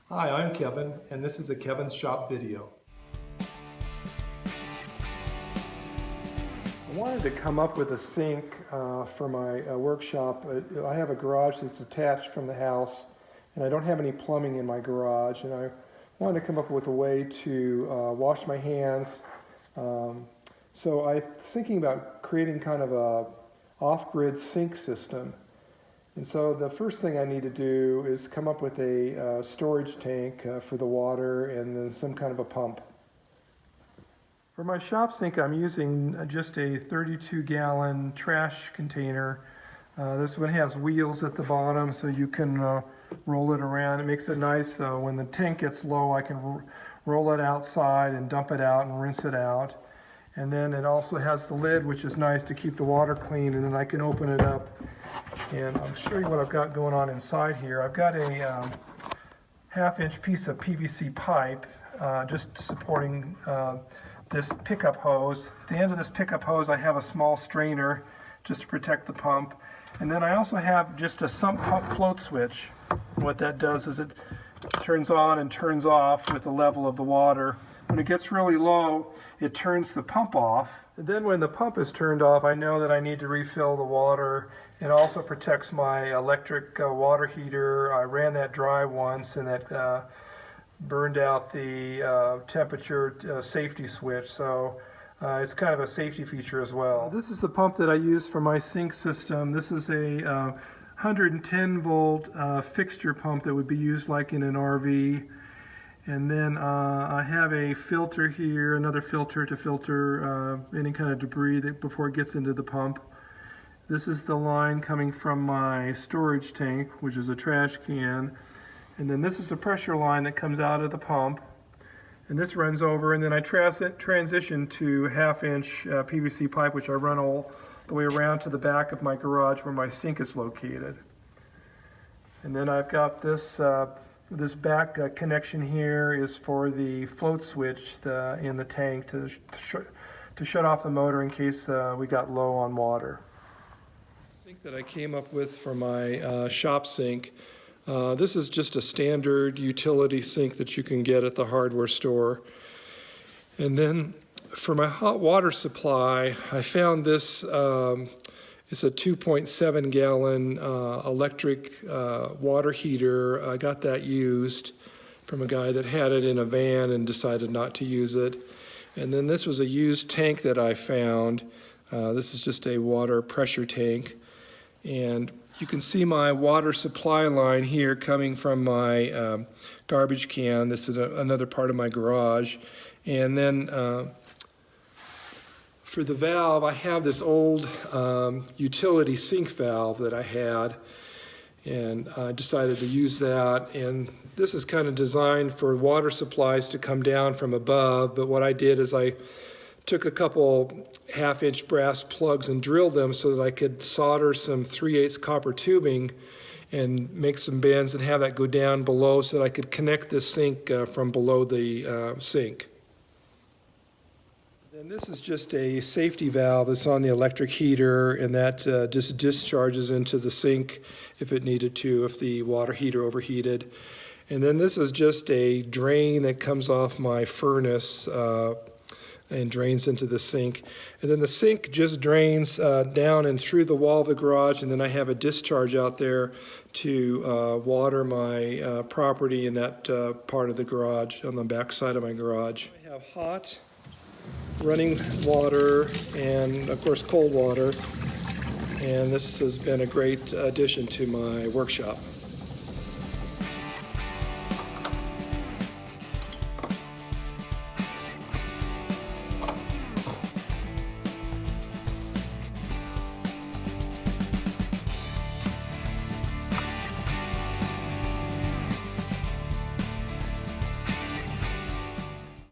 Hi, I'm Kevin, and this is a Kevin's Shop video. I wanted to come up with a sink for my workshop. I have a garage that's detached from the house, and I don't have any plumbing in my garage, and I wanted to come up with a way to wash my hands. So I was thinking about creating kind of a off-grid sink system. And so the first thing I need to do is come up with a storage tank for the water and then some kind of a pump. For my shop sink, I'm using just a 32-gallon trash container. This one has wheels at the bottom so you can roll it around. It makes it nice when the tank gets low, I can roll it outside and dump it out and rinse it out. And then it also has the lid, which is nice to keep the water clean, and then I can open it up. And I'll show you what I've got going on inside here. I've got a half-inch piece of PVC pipe just supporting this pickup hose. At the end of this pickup hose, I have a small strainer just to protect the pump. And then I also have just a sump pump float switch. What that does is it turns on and turns off with the level of the water. When it gets really low, it turns the pump off. And then when the pump is turned off, I know that I need to refill the water. It also protects my electric water heater. I ran that dry once, and that burned out the temperature safety switch. So it's kind of a safety feature as well. This is the pump that I use for my sink system. This is a 110 volt fixture pump that would be used like in an RV. And then I have a filter here, another filter to filter any kind of debris before it gets into the pump. This is the line coming from my storage tank, which is a trash can. And then this is the pressure line that comes out of the pump. And this runs over, and then I transition to half-inch PVC pipe, which I run all the way around to the back of my garage where my sink is located. And then I've got this this back connection here is for the float switch in the tank to shut off the motor in case we got low on water. The sink that I came up with for my shop sink, this is just a standard utility sink that you can get at the hardware store. And then for my hot water supply, I found this. It's a 2.7 gallon electric water heater. I got that used from a guy that had it in a van and decided not to use it. And then this was a used tank that I found. This is just a water pressure tank. And you can see my water supply line here coming from my garbage can. This is another part of my garage. And then for the valve, I have this old utility sink valve that I had, and I decided to use that. And this is kind of designed for water supplies to come down from above, but what I did is I took a couple half-inch brass plugs and drilled them so that I could solder some 3/8 copper tubing and make some bends and have that go down below so that I could connect this sink from below the sink. And this is just a safety valve that's on the electric heater, and that just discharges into the sink if it needed to, if the water heater overheated. And then this is just a drain that comes off my furnace and drains into the sink. And then the sink just drains down and through the wall of the garage, and then I have a discharge out there to water my property in that part of the garage, on the back side of my garage. I have hot running water and of course cold water, and this has been a great addition to my workshop.